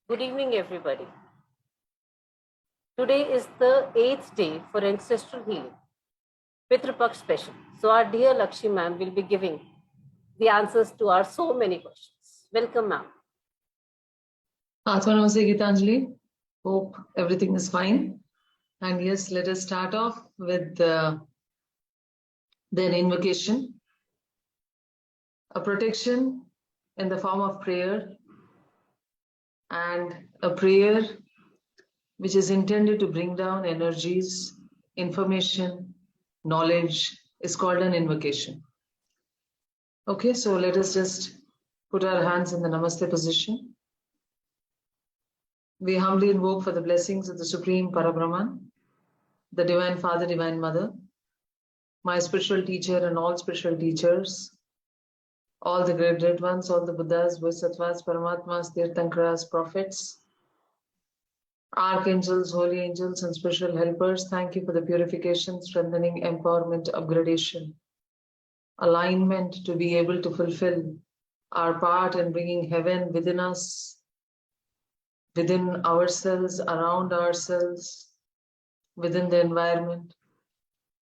Good evening, everybody. Today is the 8th day for ancestral healing, Pitru special. So, our dear Lakshmi ma'am will be giving the answers to our so many questions. Welcome, ma'am. Atma Namaste, Gitanjali. Hope everything is fine. And yes, let us start off with an invocation, a protection in the form of prayer, and a prayer which is intended to bring down energies, information, knowledge is called an invocation. Okay, so let us just put our hands in the Namaste position. We humbly invoke for the blessings of the Supreme Parabrahman, the Divine Father, Divine Mother, my spiritual teacher and all spiritual teachers, all the great ones, all the Buddhas, Bodhisattvas, Paramatmas, Tirthankaras, prophets, archangels, holy angels, and spiritual helpers. Thank you for the purification, strengthening, empowerment, upgradation, alignment to be able to fulfill our part in bringing heaven within us, within ourselves, around ourselves, within the environment.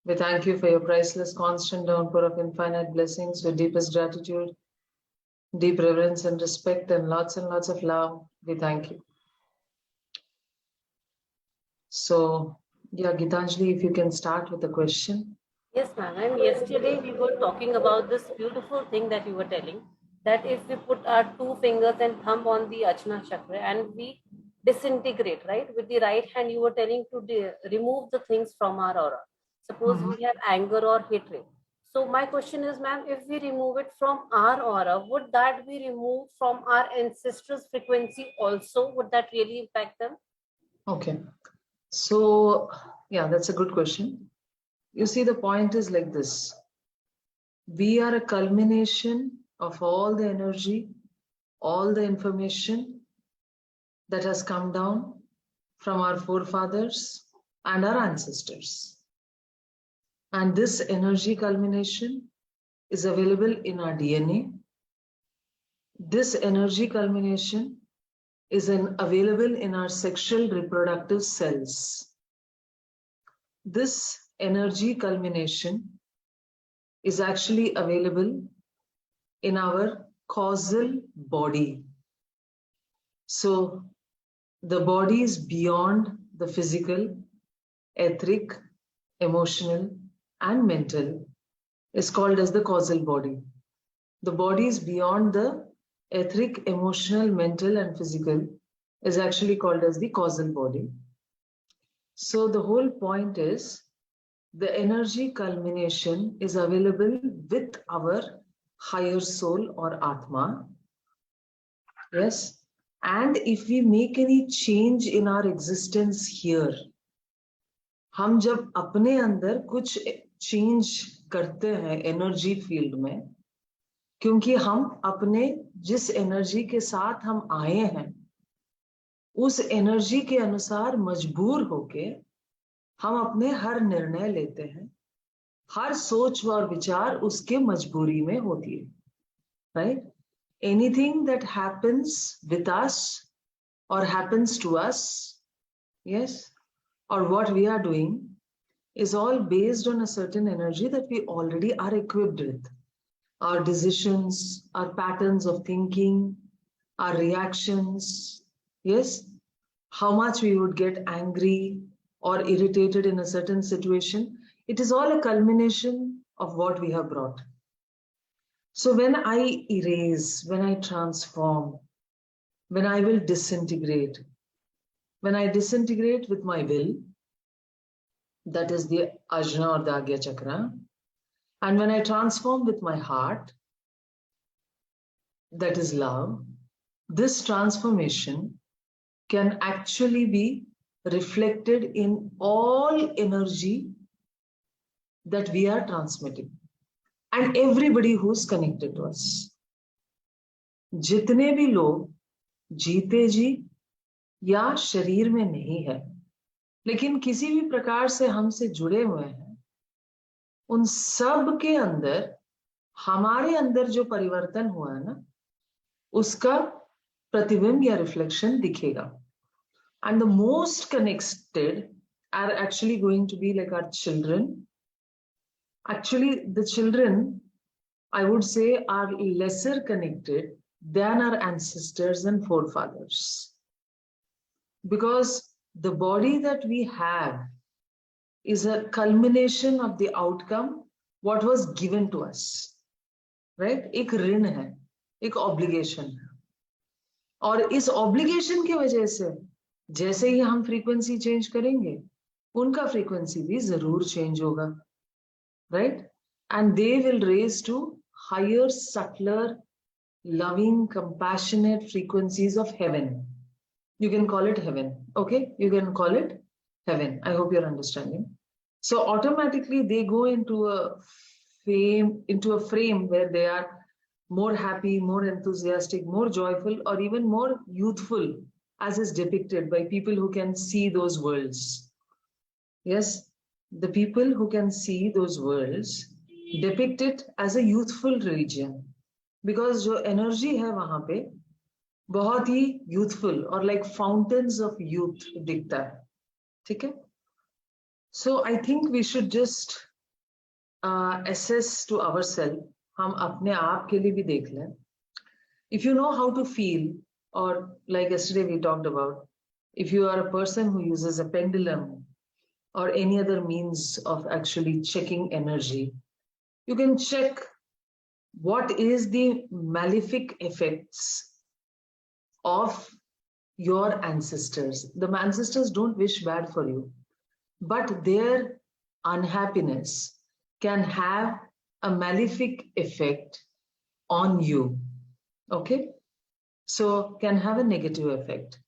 We thank you for your priceless, constant downpour of infinite blessings with deepest gratitude, deep reverence and respect, and lots of love. We thank you. So, yeah, Gitanjali, if you can start with the question. Yes, ma'am. And yesterday we were talking about this beautiful thing that you were telling that if we put our two fingers and thumb on the Ajna chakra and we disintegrate, right? With the right hand, you were telling to remove the things from our aura. Suppose we have anger or hatred. So my question is, ma'am, if we remove it from our aura, would that be removed from our ancestors' frequency also? Would that really impact them? Okay. So, yeah, that's a good question. You see, the point is like this. We are a culmination of all the energy, all the information that has come down from our forefathers and our ancestors. And this energy culmination is available in our DNA. This energy culmination is available in our sexual reproductive cells. This energy culmination is actually available in our causal body. So the body is beyond the physical, etheric, emotional, and mental is called as the causal body. The body is beyond the etheric, emotional, mental, and physical is actually called as the causal body. So the whole point is the energy culmination is available with our higher soul or Atma. Yes. And if we make any change in our existence here, हम जब अपने अंदर कुछ change करते हैं energy field में, क्योंकि हम अपने जिस एनर्जी के साथ हम आए हैं उस एनर्जी के अनुसार मजबूर होके हम अपने हर निर्णय लेते हैं, हर सोच और विचार उसके मजबूरी में होती है, right? Anything that happens with us or happens to us, yes, or what we are doing is all based on a certain energy that we already are equipped with. Our decisions, our patterns of thinking, our reactions, yes, how much we would get angry or irritated in a certain situation, it is all a culmination of what we have brought. So when I erase, when I transform, when I will disintegrate, when I disintegrate with my will, that is the Ajna or the Agya Chakra, and when I transform with my heart, that is love, this transformation can actually be reflected in all energy that we are transmitting and everybody who's connected to us. जितने भी लोग जीते जी या शरीर में नहीं है लेकिन किसी भी प्रकार से हमसे जुड़े हुए हैं, उन सब के अंदर हमारे अंदर जो परिवर्तन हुआ है ना, उसका प्रतिबिंब या रिफ्लेक्शन दिखेगा. And the most connected are actually going to be like our children. Actually, the children, I would say, are lesser connected than our ancestors and forefathers. Because the body that we have is a culmination of the outcome, what was given to us. Right? एक ऋण है, एक obligation है. और इस obligation की वजह से जैसे ही हम frequency change करेंगे, उनका frequency भी जरूर change होगा. Right? And they will raise to higher, subtler, loving, compassionate frequencies of heaven. You can call it heaven. Okay? You can call it heaven. I hope you're understanding. So automatically they go into a frame where they are more happy, more enthusiastic, more joyful, or even more youthful, as is depicted by people who can see those worlds. Yes, the people who can see those worlds depict it as a youthful region, because जो energy है वहां पे बहुत ही youthful और like fountains of youth दिखता है. ठीक है? So I think we should just assess to ourselves. हम अपने आप के लिए भी देख लें. If you know how to feel, or like yesterday we talked about, if you are a person who uses a pendulum or any other means of actually checking energy, you can check what is the malefic effects of your ancestors. The ancestors don't wish bad for you, but their unhappiness can have a malefic effect on you. Okay? So can have a negative effect.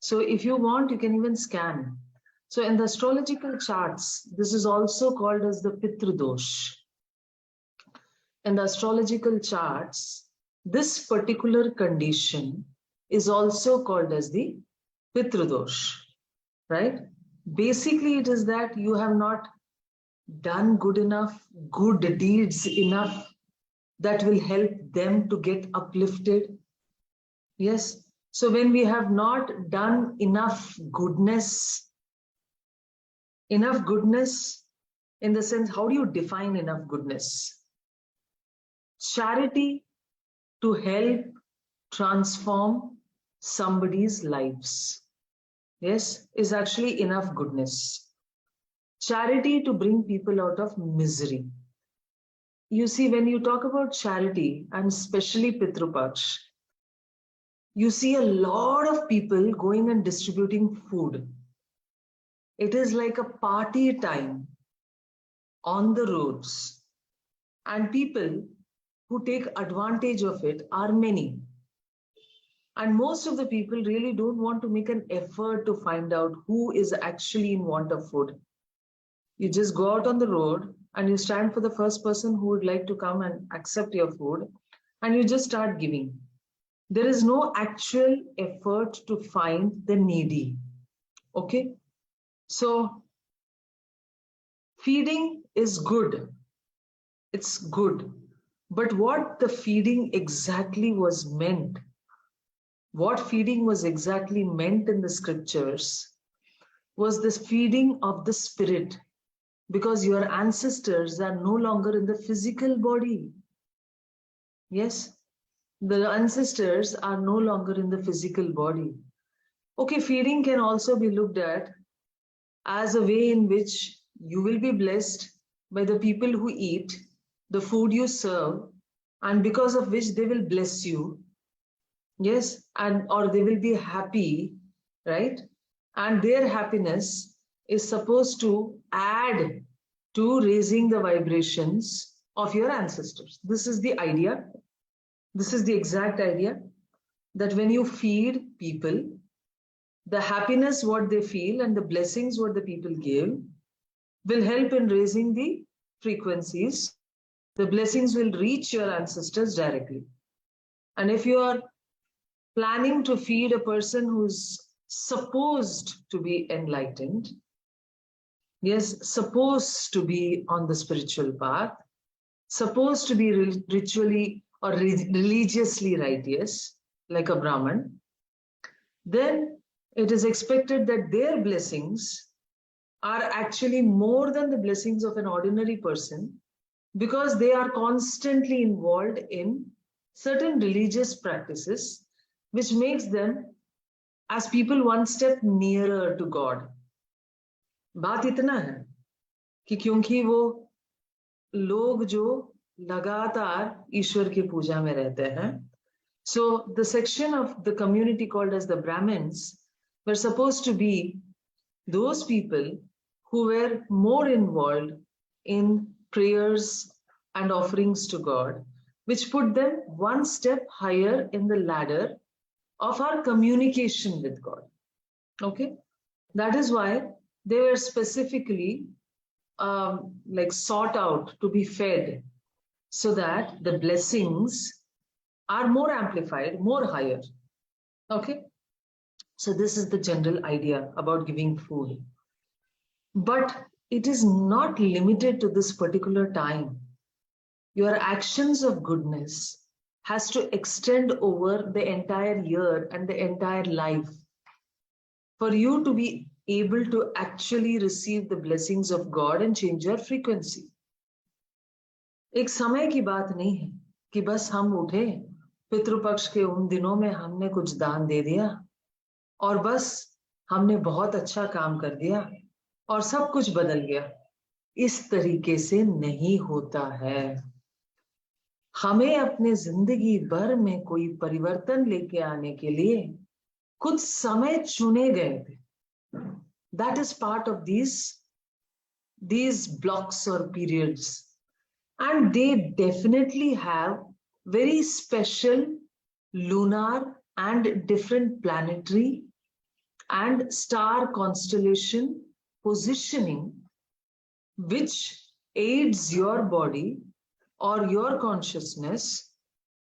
So if you want, you can even scan. So in the astrological charts, this is also called as the Pitradosh. In the astrological charts, this particular condition is also called as the Pitradosh, right? Basically, it is that you have not done good deeds enough that will help them to get uplifted. Yes. So when we have not done enough goodness in the sense, how do you define enough goodness? Charity to help transform somebody's lives. Yes, is actually enough goodness. Charity to bring people out of misery. You see, when you talk about charity, and especially Pitru Paksh, you see a lot of people going and distributing food. It is like a party time on the roads. And people who take advantage of it are many. And most of the people really don't want to make an effort to find out who is actually in want of food. You just go out on the road and you stand for the first person who would like to come and accept your food, and you just start giving. There is no actual effort to find the needy. Okay? So, feeding is good. It's good. But what the feeding exactly was meant, what feeding was exactly meant in the scriptures, was this feeding of the spirit, because your ancestors are no longer in the physical body. Yes, the ancestors are no longer in the physical body. Okay, feeding can also be looked at as a way in which you will be blessed by the people who eat the food you serve, and because of which they will bless you. Yes, and or they will be happy, right? And their happiness is supposed to add to raising the vibrations of your ancestors. This is the idea. This is the exact idea, that when you feed people, the happiness what they feel and the blessings what the people give will help in raising the frequencies. The blessings will reach your ancestors directly. And if you are planning to feed a person who's supposed to be enlightened, yes, supposed to be on the spiritual path, supposed to be ritually or religiously righteous, like a Brahman, then it is expected that their blessings are actually more than the blessings of an ordinary person, because they are constantly involved in certain religious practices, which makes them as people one step nearer to God. बात इतना है कि क्योंकि वो लोग जो लगातार ईश्वर की पूजा में रहते हैं, so the section of the community called as the Brahmins were supposed to be those people who were more involved in prayers and offerings to God, which put them one step higher in the ladder of our communication with God. Okay, that is why they were specifically like sought out to be fed, so that the blessings are more amplified, more higher. Okay, so this is the general idea about giving food. But it is not limited to this particular time. Your actions of goodness has to extend over the entire year and the entire life for you to be able to actually receive the blessings of God and change your frequency. एक समय की बात नहीं है कि बस हम उठे, पितृपक्ष के उन दिनों में हमने कुछ दान दे दिया और बस हमने बहुत अच्छा काम कर दिया और सब कुछ बदल गया. इस तरीके से नहीं होता है. हमें अपने जिंदगी भर में कोई परिवर्तन लेके आने के लिए कुछ समय चुने गए थे. That is part of these blocks or periods, and they definitely have very special lunar and different planetary and star constellation positioning, which aids your body or your consciousness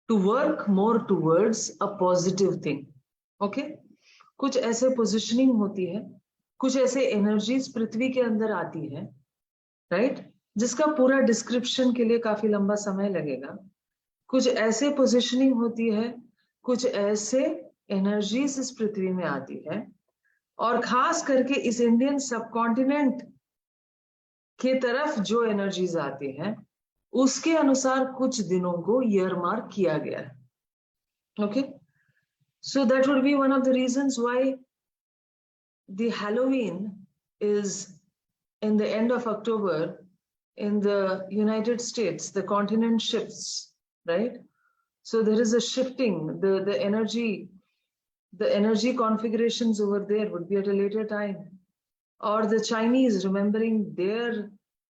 to work more towards a positive thing. Okay, कुछ ऐसे positioning होती है, कुछ ऐसे energies पृथ्वी के अंदर आती है, right, जिसका पूरा description के लिए काफी लंबा समय लगेगा. कुछ ऐसे positioning होती है, कुछ ऐसे energies इस पृथ्वी में आती है, और खास करके इस इंडियन सबकॉन्टिनेंट के तरफ जो एनर्जीज आती हैं, उसके अनुसार कुछ दिनों को ईयर मार्क किया गया है. Okay, so that would be one of the reasons why the Halloween is in the end of October in the United States. The continent shifts, right? So there is a shifting. The energy configurations over there would be at a later time. Or the Chinese remembering their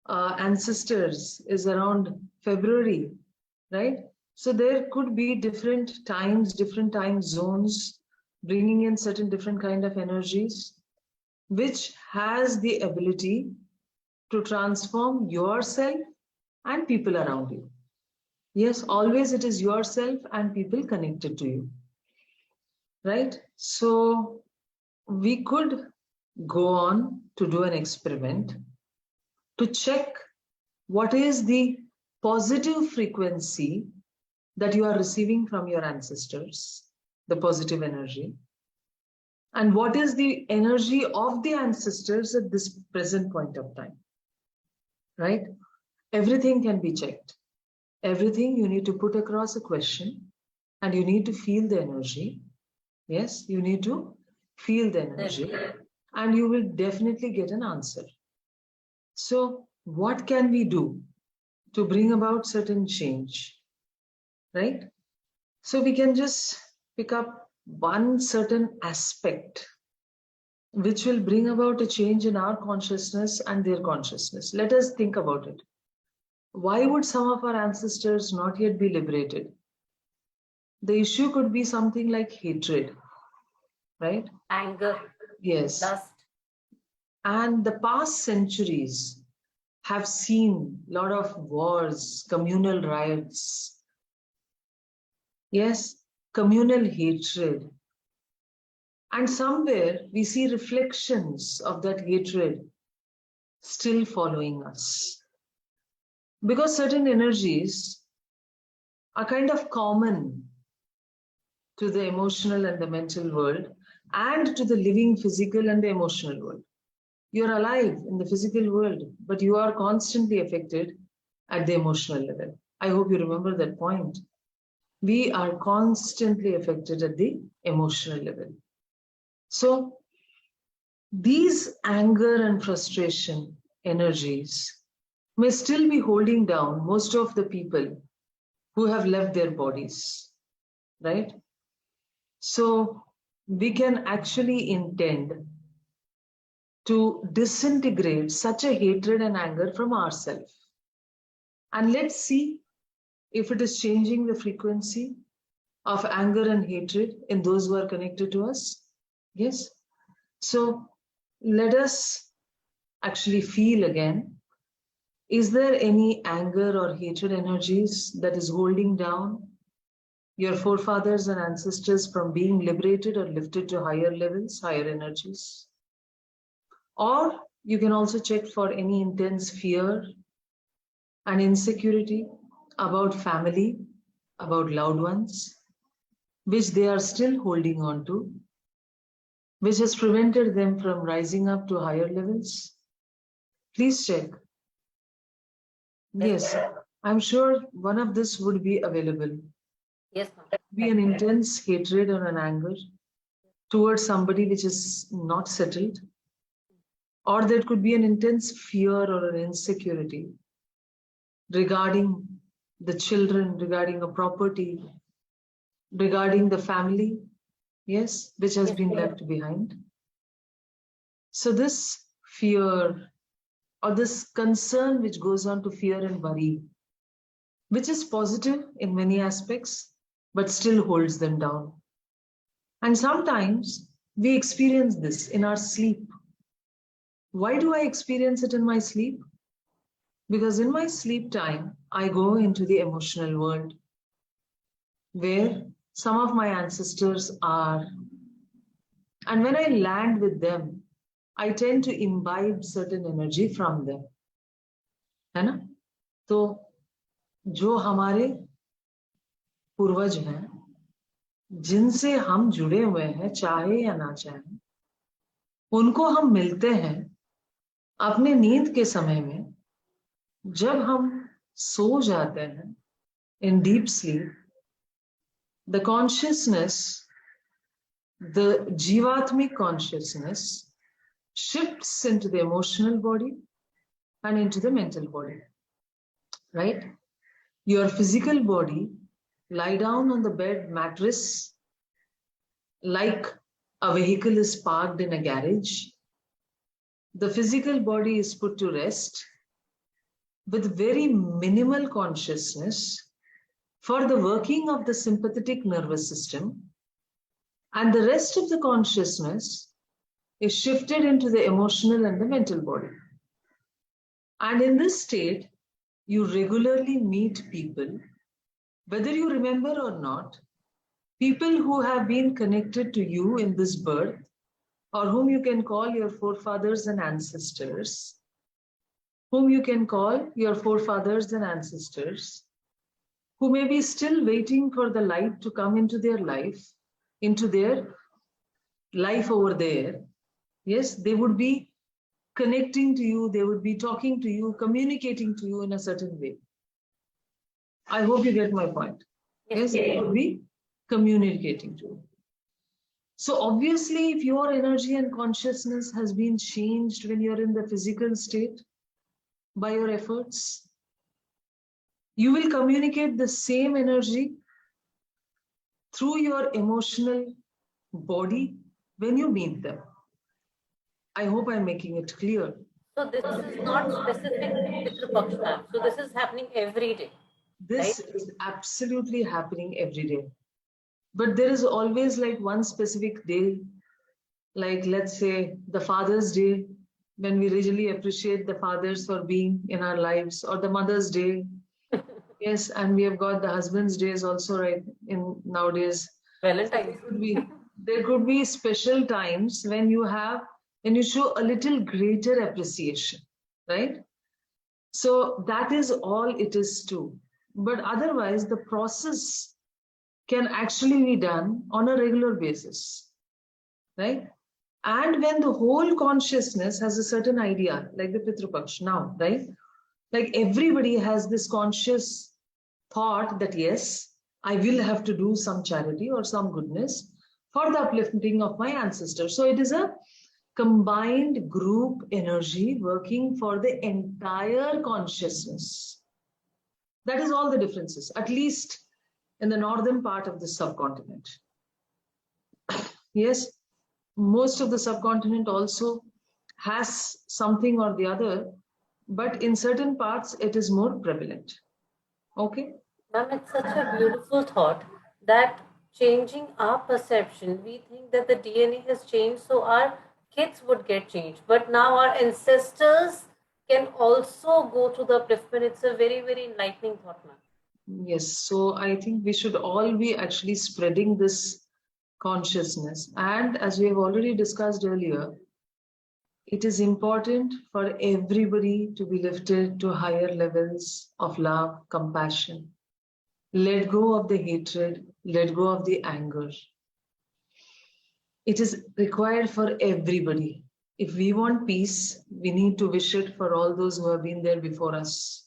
ancestors is around February, right? So there could be different times, different time zones, bringing in certain different kind of energies, which has the ability to transform yourself and people around you. Yes, always it is yourself and people connected to you, right? So we could go on to do an experiment to check what is the positive frequency that you are receiving from your ancestors, the positive energy, and what is the energy of the ancestors at this present point of time, right? Everything can be checked. Everything you need to put across a question and you need to feel the energy. Yes, you need to feel the energy and you will definitely get an answer. So what can we do to bring about certain change, right? So we can just pick up one certain aspect which will bring about a change in our consciousness and their consciousness. Let us think about it. Why would some of our ancestors not yet be liberated? The issue could be something like hatred, right? Anger. Yes. Lust. And the past centuries have seen a lot of wars, communal riots. Yes, communal hatred. And somewhere we see reflections of that hatred still following us. Because certain energies are kind of common to the emotional and the mental world, and to the living physical and the emotional world. You're alive in the physical world, but you are constantly affected at the emotional level. I hope you remember that point. We are constantly affected at the emotional level. So these anger and frustration energies may still be holding down most of the people who have left their bodies, right? So we can actually intend to disintegrate such a hatred and anger from ourselves. And let's see if it is changing the frequency of anger and hatred in those who are connected to us. Yes. So let us actually feel again. Is there any anger or hatred energies that is holding down your forefathers and ancestors from being liberated or lifted to higher levels, higher energies? Or you can also check for any intense fear and insecurity about family, about loved ones, which they are still holding on to, which has prevented them from rising up to higher levels. Please check. Yes, I'm sure one of this would be available. Yes, ma'am. Be an intense hatred or an anger towards somebody which is not settled, or there could be an intense fear or an insecurity regarding the children, regarding a property, regarding the family, yes, which has been left behind. So this fear or this concern which goes on to fear and worry, which is positive in many aspects, but still holds them down. And sometimes we experience this in our sleep. Why do I experience it in my sleep? Because in my sleep time, I go into the emotional world where some of my ancestors are. And when I land with them, I tend to imbibe certain energy from them. है ना? तो जो हमारे पूर्वज हैं, जिनसे हम जुड़े हुए हैं, चाहे या ना चाहे, उनको हम मिलते हैं अपने नींद के समय में, जब हम सो जाते हैं in deep sleep. The consciousness, the Jivatmic consciousness, shifts into the emotional body and into the mental body, right? Your physical body lie down on the bed mattress like a vehicle is parked in a garage. The physical body is put to rest with very minimal consciousness for the working of the sympathetic nervous system, and the rest of the consciousness is shifted into the emotional and the mental body. And in this state, you regularly meet people, whether you remember or not, people who have been connected to you in this birth, or whom you can call your forefathers and ancestors, who may be still waiting for the light to come into their life over there. Yes, they would be connecting to you, they would be talking to you, communicating to you in a certain way. I hope you get my point. Yes, they would be communicating to you. So obviously, if your energy and consciousness has been changed when you're in the physical state by your efforts, you will communicate the same energy through your emotional body when you meet them. I hope I'm making it clear. So this is not specific to Pitru Paksha. So this is happening every day. This is absolutely happening every day. But there is always like one specific day, like let's say the Father's Day, when we really appreciate the fathers for being in our lives, or the Mother's Day. Yes, and we have got the husband's days also, right? In nowadays, Valentine's. There could be special times when you show a little greater appreciation, right? So that is all it is too. But otherwise, the process can actually be done on a regular basis. right? And when the whole consciousness has a certain idea, like the Pitrupaksh now, right? Like everybody has this conscious thought that yes, I will have to do some charity or some goodness for the uplifting of my ancestors. So it is a combined group energy working for the entire consciousness. That is all the differences, at least in the northern part of the subcontinent. Yes, most of the subcontinent also has something or the other, but in certain parts it is more prevalent. Okay. Ma'am, it's such a beautiful thought that changing our perception, we think that the DNA has changed, so our kids would get changed. But now our ancestors can also go to the upliftment. It's a very, very enlightening thought, ma'am. Yes, so I think we should all be actually spreading this consciousness. And as we have already discussed earlier, it is important for everybody to be lifted to higher levels of love, compassion. Let go of the hatred, let go of the anger. It is required for everybody. If we want peace, we need to wish it for all those who have been there before us,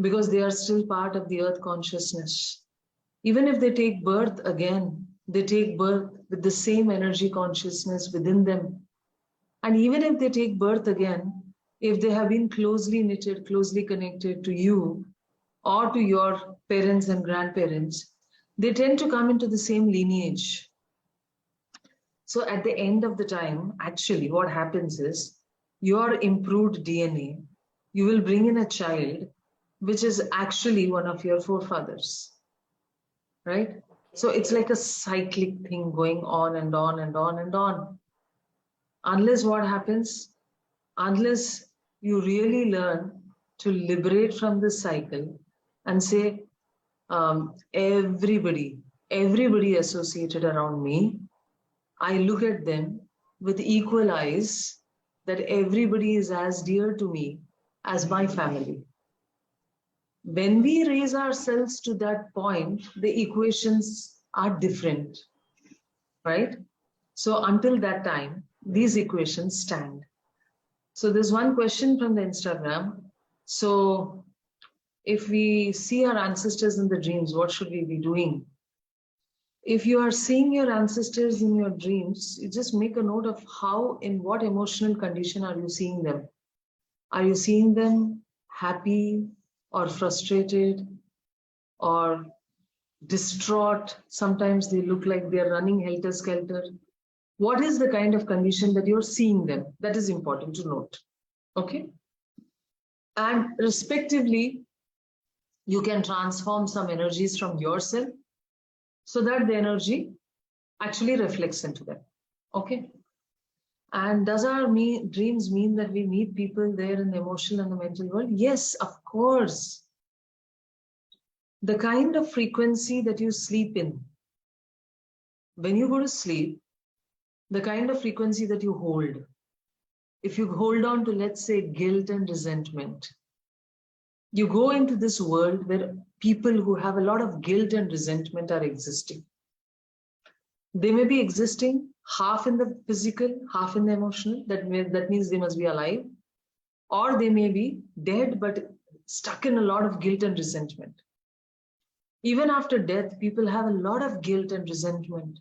because they are still part of the earth consciousness. Even if they take birth again, they take birth with the same energy consciousness within them. And even if they take birth again, if they have been closely knitted, closely connected to you or to your parents and grandparents, they tend to come into the same lineage. So at the end of the time, actually, what happens is your improved DNA, you will bring in a child which is actually one of your forefathers, right? So it's like a cyclic thing going on and on and on and on. Unless what happens? Unless you really learn to liberate from this cycle and say, everybody associated around me, I look at them with equal eyes, that everybody is as dear to me as my family. When we raise ourselves to that point, the equations are different, right? So until that time, these equations stand. So there's one question from the Instagram. So if we see our ancestors in the dreams, what should we be doing? If you are seeing your ancestors in your dreams, you just make a note of how, in what emotional condition are you seeing them? Are you seeing them happy or frustrated or distraught? Sometimes they look like they're running helter-skelter. What is the kind of condition that you're seeing them? That is important to note. Okay. And respectively, you can transform some energies from yourself so that the energy actually reflects into them. Okay. And does our dreams mean that we meet people there in the emotional and the mental world? Yes, of course. The kind of frequency that you sleep in, when you go to sleep, the kind of frequency that you hold, if you hold on to, let's say, guilt and resentment, you go into this world where people who have a lot of guilt and resentment are existing. They may be existing half in the physical, half in the emotional. That means they must be alive. Or they may be dead, but stuck in a lot of guilt and resentment. Even after death, people have a lot of guilt and resentment.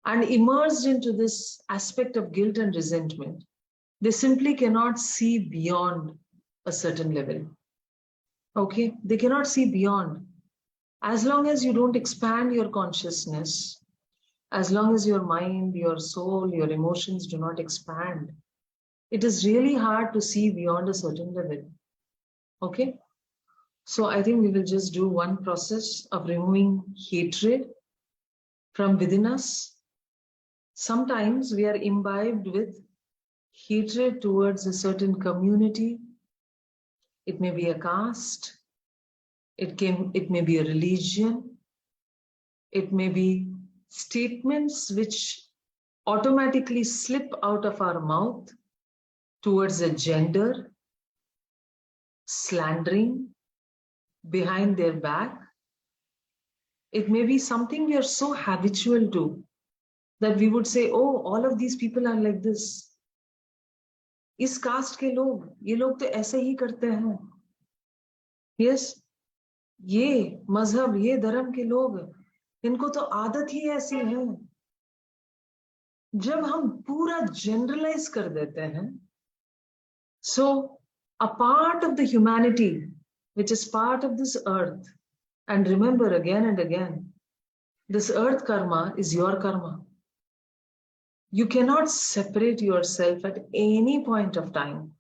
And immersed into this aspect of guilt and resentment, they simply cannot see beyond a certain level. Okay, they cannot see beyond. As long as you don't expand your consciousness, as long as your mind, your soul, your emotions do not expand, it is really hard to see beyond a certain level. Okay, so I think we will just do one process of removing hatred from within us. Sometimes we are imbibed with hatred towards a certain community. It may be a caste, it may be a religion, it may be statements which automatically slip out of our mouth towards a gender, slandering behind their back. It may be something we are so habitual to that we would say, oh, all of these people are like this. इस cast के लोग, ये लोग तो ऐसे ही करते हैं. Yes, ये मजहब, ये धर्म के लोग, इनको तो आदत ही ऐसी है. जब हम पूरा जनरलाइज कर देते हैं, so a part of the humanity which is part of this earth, and remember again and again, this earth karma is your karma. You cannot separate yourself at any point of time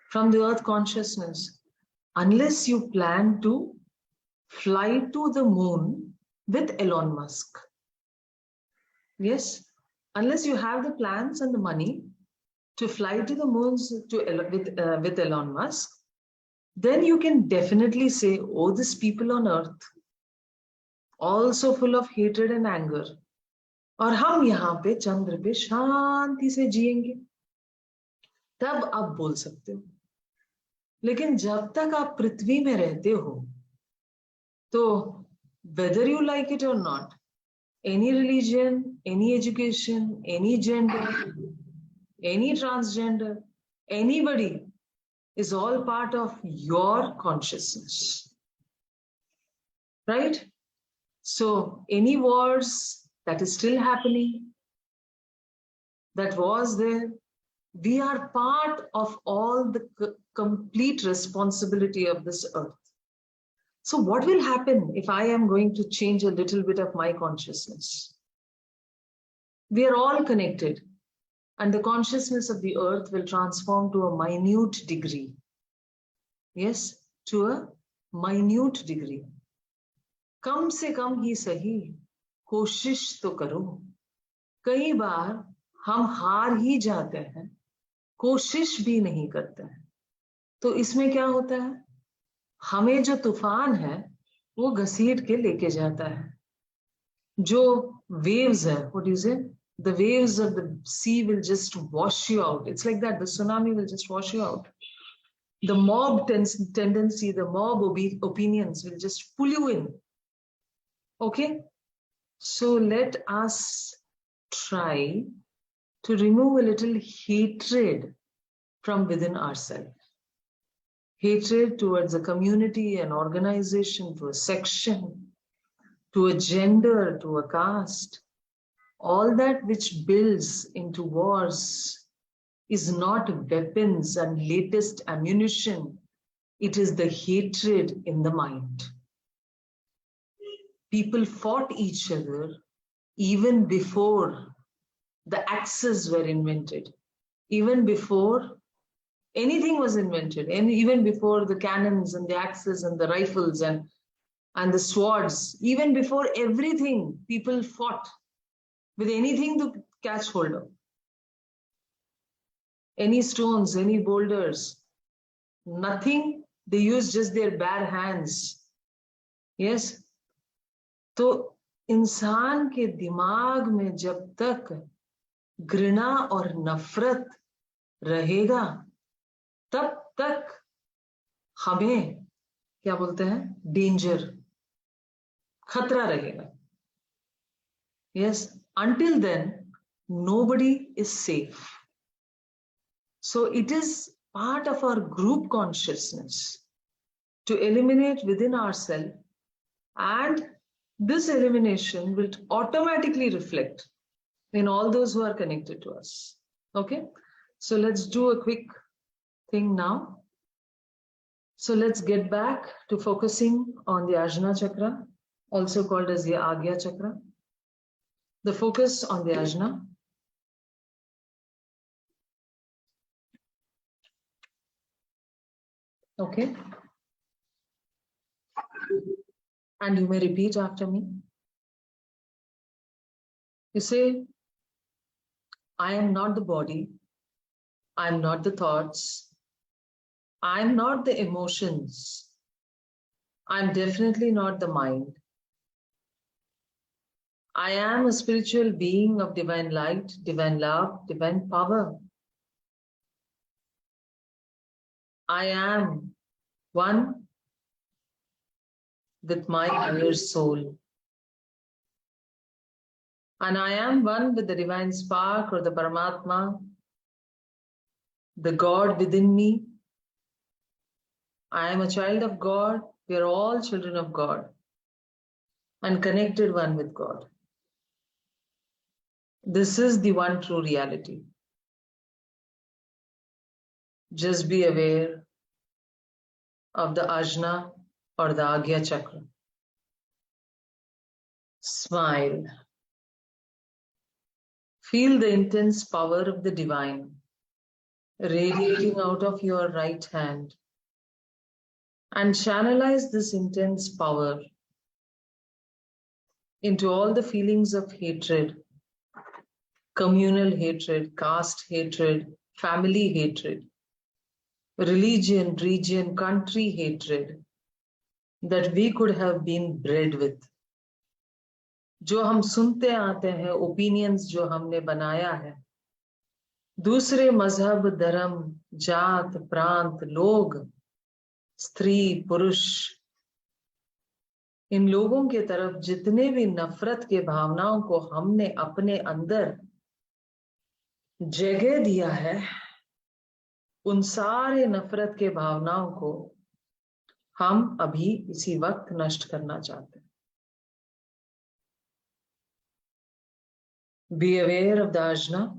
from the earth consciousness unless you plan to fly to the moon with Elon Musk. Yes, unless you have the plans and the money to fly to the moons with Elon Musk, then you can definitely say, oh, these people on earth, also full of hatred and anger, और हम यहाँ पे चंद्र पे शांति से जिएंगे, तब आप बोल सकते हो. लेकिन जब तक आप पृथ्वी में रहते हो, तो whether you like it or not, any religion, any education, any gender, any transgender, anybody is all part of your consciousness. Right? So any wars that is still happening, that was there, we are part of all the complete responsibility of this earth. So what will happen if I am going to change a little bit of my consciousness? We are all connected, and the consciousness of the earth will transform to a minute degree. Yes, to a minute degree. कम से कम ही सही कोशिश तो करो. कई बार हम हार ही जाते हैं, कोशिश भी नहीं करते हैं. तो इसमें क्या होता है? हमें जो तूफान है वो घसीट के लेके जाता है. जो waves है, what do you say? The waves of the sea will just wash you out. It's like that. The tsunami will just wash you out. The mob tendency, the mob opinions will just pull you in. Okay? So let us try to remove a little hatred from within ourselves. Hatred towards a community, an organization, to a section, to a gender, to a caste. All that which builds into wars is not weapons and latest ammunition. It is the hatred in the mind. People fought each other even before the axes were invented, even before anything was invented, and even before the cannons and the axes and the rifles and the swords, even before everything, people fought with anything to catch hold of. Any stones, any boulders, nothing, they used just their bare hands. Yes? तो इंसान के दिमाग में जब तक घृणा और नफरत रहेगा, तब तक हमें क्या बोलते हैं, डेंजर, खतरा रहेगा. Yes, until then nobody is safe. So it is part of our group consciousness to eliminate within ourselves, and this elimination will automatically reflect in all those who are connected to us. Okay, so let's do a quick thing now. So let's get back to focusing on the Ajna chakra, also called as the Agya chakra. The focus on the Ajna. Okay. And you may repeat after me. You say, I am not the body. I am not the thoughts. I am not the emotions. I am definitely not the mind. I am a spiritual being of divine light, divine love, divine power. I am one with my higher soul. And I am one with the divine spark or the Paramatma, the God within me. I am a child of God. We are all children of God and connected one with God. This is the one true reality. Just be aware of the ajna or the agya chakra. Smile. Feel the intense power of the divine radiating out of your right hand, and channelize this intense power into all the feelings of hatred, communal hatred, caste hatred, family hatred, religion, region, country hatred that we could have been bred with. जो हम सुनते आते हैं, opinions जो हमने बनाया है, दूसरे मजहब, धर्म, जात, प्रांत, लोग, स्त्री, पुरुष, इन लोगों के तरफ जितने भी नफरत के भावनाओं को हमने अपने अंदर जगह दिया है, उन सारे नफरत के भावनाओं को हम अभी इसी वक्त नष्ट करना चाहते हैं. Be aware of the ajna.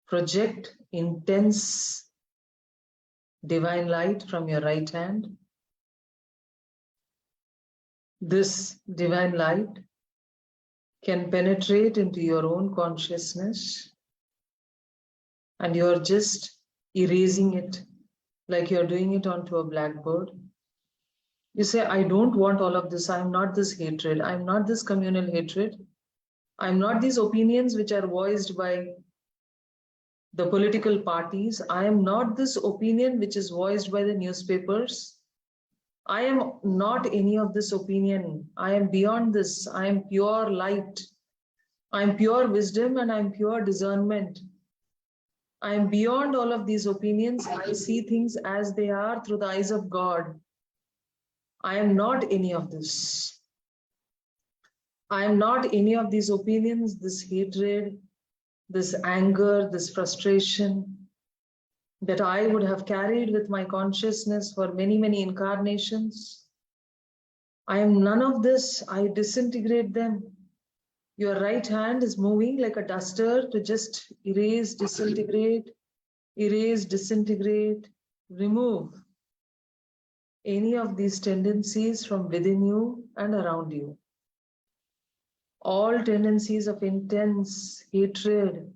Project intense divine light from your right hand. This divine light can penetrate into your own consciousness, and you're just erasing it like you're doing it onto a blackboard. You say, I don't want all of this. I'm not this hatred. I'm not this communal hatred. I'm not these opinions which are voiced by the political parties. I am not this opinion which is voiced by the newspapers. I am not any of this opinion. I am beyond this. I am pure light. I am pure wisdom and I am pure discernment. I am beyond all of these opinions. I see things as they are through the eyes of God. I am not any of this. I am not any of these opinions, this hatred, this anger, this frustration that I would have carried with my consciousness for many, many incarnations. I am none of this. I disintegrate them. Your right hand is moving like a duster to just erase, disintegrate, remove any of these tendencies from within you and around you. All tendencies of intense hatred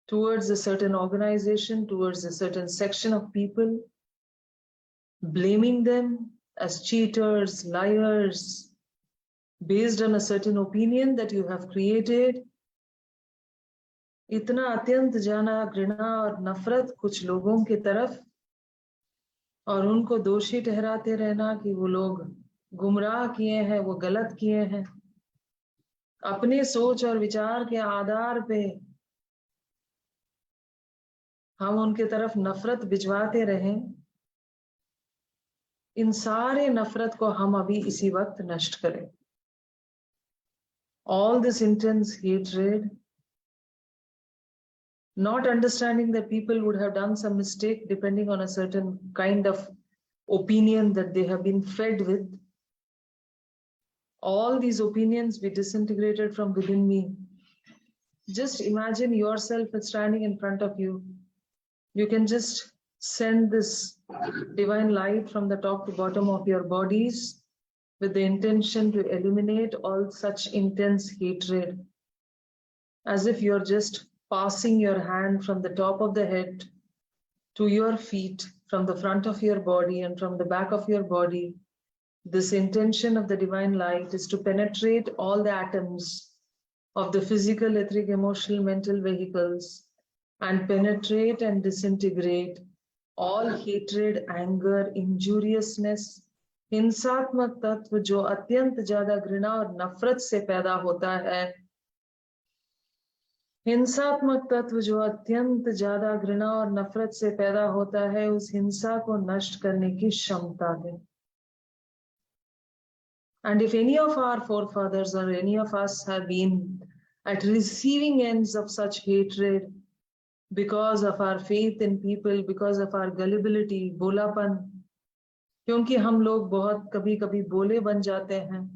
towards a certain organization, towards a certain section of people, blaming them as cheaters, liars, based on a certain opinion that you have created. इतना अत्यंत जाना घृणा और नफरत कुछ लोगों की तरफ, और उनको दोषी ठहराते रहना कि वो लोग गुमराह किए हैं, वो गलत किए हैं. अपने सोच और विचार के आधार पे हम उनके तरफ नफरत भिजवाते रहें. इन सारे नफरत को हम अभी इसी वक्त नष्ट करें. All this intense hatred, not understanding that people would have done some mistake depending on a certain kind of opinion that they have been fed with. All these opinions be disintegrated from within me. Just imagine yourself standing in front of you. You can just send this divine light from the top to bottom of your bodies with the intention to eliminate all such intense hatred, as if you're just passing your hand from the top of the head to your feet, from the front of your body and from the back of your body. This intention of the divine light is to penetrate all the atoms of the physical, etheric, emotional, mental vehicles and penetrate and disintegrate all hatred, anger, injuriousness, हिंसात्मक तत्व जो अत्यंत ज्यादा घृणा और नफरत से पैदा होता है. हिंसात्मक तत्व जो अत्यंत ज्यादा घृणा और नफरत से पैदा होता है, उस हिंसा को नष्ट करने की क्षमता दे. And if any of our forefathers or any of us have been at receiving ends of such hatred because of our faith in people, because of our gullibility, बोलापन, क्योंकि हम लोग बहुत कभी कभी बोले बन जाते हैं,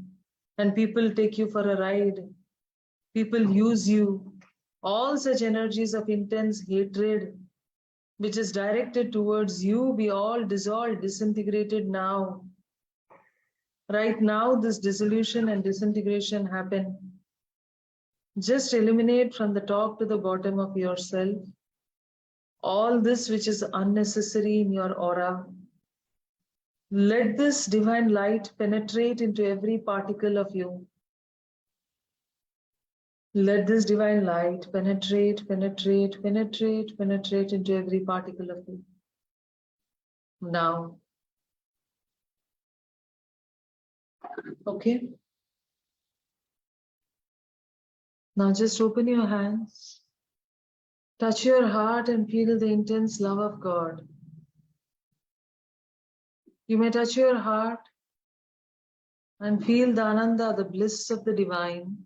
and people take you for a ride, people use you, all such energies of intense hatred which is directed towards you be all dissolved, disintegrated now. Right now, this dissolution and disintegration happen. Just eliminate from the top to the bottom of yourself all this which is unnecessary in your aura. Let this divine light penetrate into every particle of you. Let this divine light penetrate, penetrate, penetrate, penetrate into every particle of you. Now. Okay? Now just open your hands. Touch your heart and feel the intense love of God. You may touch your heart and feel the ananda, the bliss of the divine,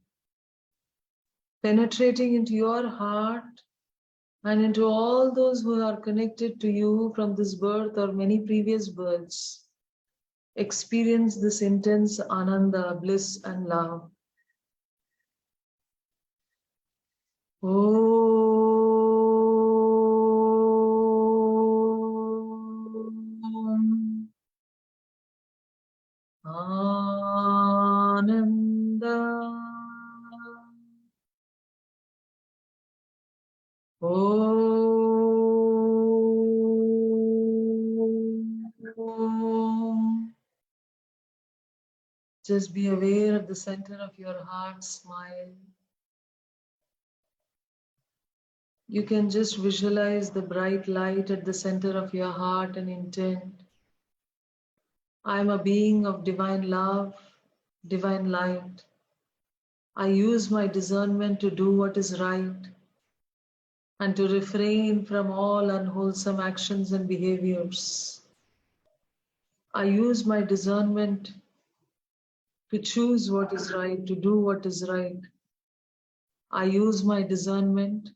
penetrating into your heart and into all those who are connected to you from this birth or many previous births. Experience this intense ananda, bliss and love. Om Ananda. Om. Just be aware of the center of your heart, smile. You can just visualize the bright light at the center of your heart and intent. I am a being of divine love, divine light. I use my discernment to do what is right and to refrain from all unwholesome actions and behaviors. I use my discernment to choose what is right, to do what is right. I use my discernment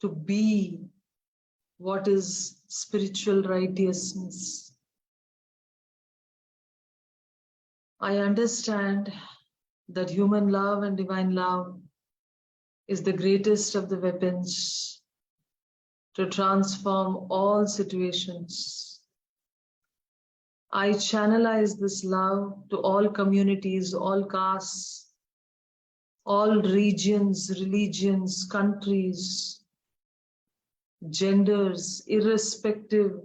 to be what is spiritual righteousness. I understand that human love and divine love is the greatest of the weapons to transform all situations. I channelize this love to all communities, all castes, all regions, religions, countries, genders, irrespective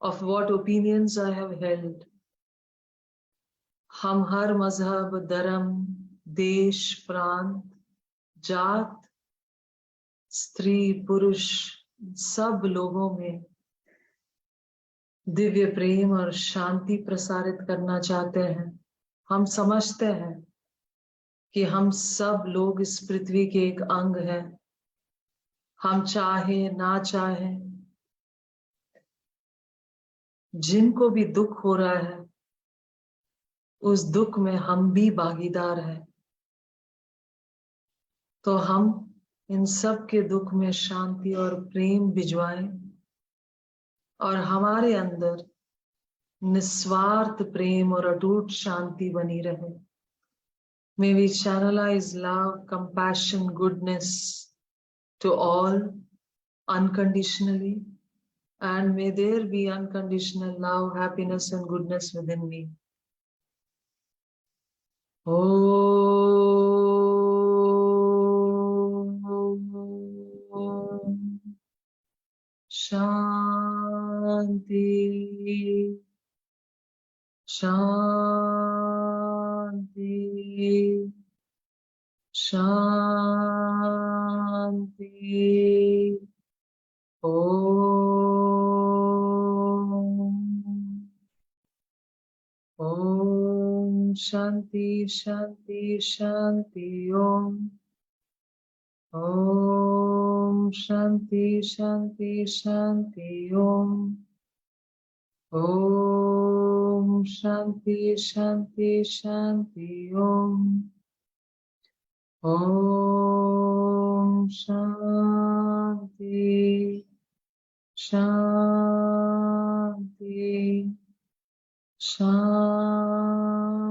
of what opinions I have held. हम हर मजहब, धर्म, देश, प्रांत, जात, स्त्री, पुरुष, सब लोगों में दिव्य प्रेम और शांति प्रसारित करना चाहते हैं। हम समझते हैं कि हम सब लोग इस पृथ्वी के एक अंग हैं। हम चाहे ना चाहे, जिनको भी दुख हो रहा है उस दुख में हम भी भागीदार हैं। तो हम इन सब के दुख में शांति और प्रेम भिजवाएं और हमारे अंदर निस्वार्थ प्रेम और अटूट शांति बनी रहे। May we channelize love, compassion, goodness to all unconditionally, and may there be unconditional love, happiness and goodness within me. Om Shanti Shanti Shanti. Om Om Shanti Shanti Shanti Om Om Shanti Shanti Shanti Om Om Shanti Shanti Shanti Om Om Shanti, Shanti,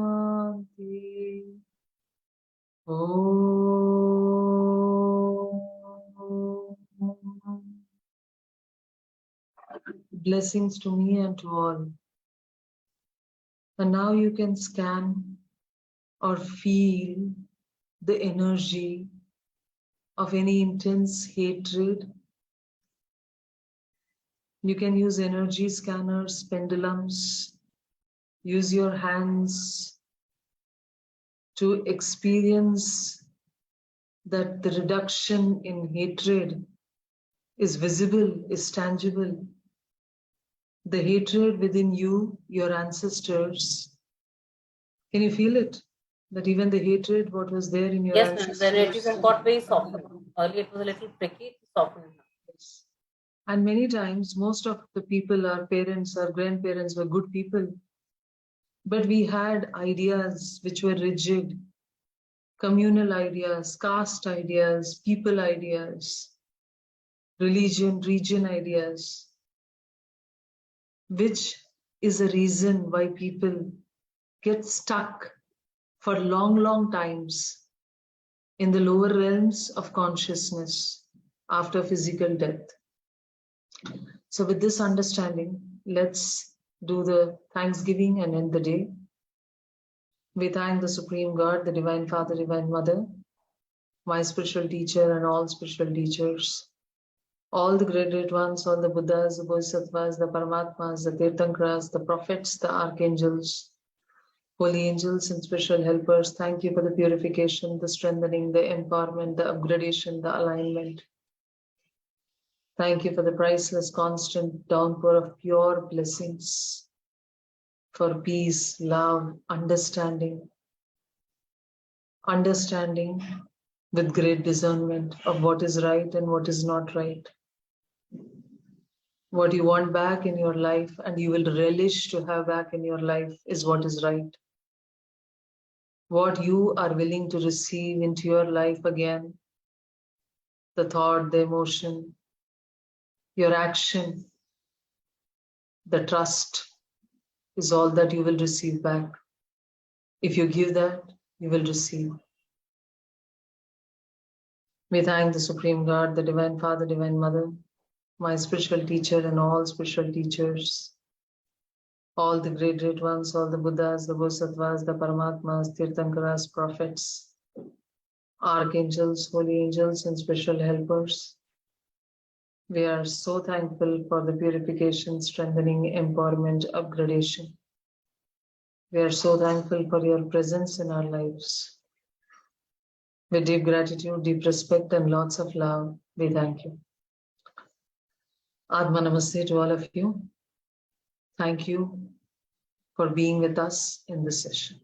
Shanti. Om. Blessings to me and to all. And now you can scan or feel the energy of any intense hatred. You can use energy scanners, pendulums, use your hands to experience that the reduction in hatred is visible, is tangible. The hatred within you, your ancestors, can you feel it? That even the hatred, what was there in your Yes, ma'am. ancestors. The energy has got very softened. Earlier it was a little pricky, it's softened now. Yes. And many times, most of the people, our parents, our grandparents were good people. But we had ideas which were rigid, communal ideas, caste ideas, people ideas, religion, region ideas, which is a reason why people get stuck for long, long times in the lower realms of consciousness after physical death. So, with this understanding, let's do the Thanksgiving and end the day. We thank the Supreme God, the Divine Father, Divine Mother, my spiritual teacher, and all spiritual teachers, all the great ones, all the Buddhas, the Bodhisattvas, the Paramatmas, the Tirthankaras, the prophets, the archangels, holy angels, and spiritual helpers. Thank you for the purification, the strengthening, the empowerment, the upgradation, the alignment. Thank you for the priceless, constant downpour of pure blessings, for peace, love, understanding with great discernment of what is right and what is not right. What you want back in your life and you will relish to have back in your life is what is right. What you are willing to receive into your life again, the thought, the emotion, your action, the trust is all that you will receive back. If you give that, you will receive. We thank the Supreme God, the Divine Father, Divine Mother, my spiritual teacher and all spiritual teachers, all the great ones, all the Buddhas, the Bodhisattvas, the Paramatmas, Tirthankaras, prophets, archangels, holy angels, and spiritual helpers. We are so thankful for the purification, strengthening, empowerment, upgradation. We are so thankful for your presence in our lives. With deep gratitude, deep respect, and lots of love, we thank you. Atma Namaste to all of you. Thank you for being with us in this session.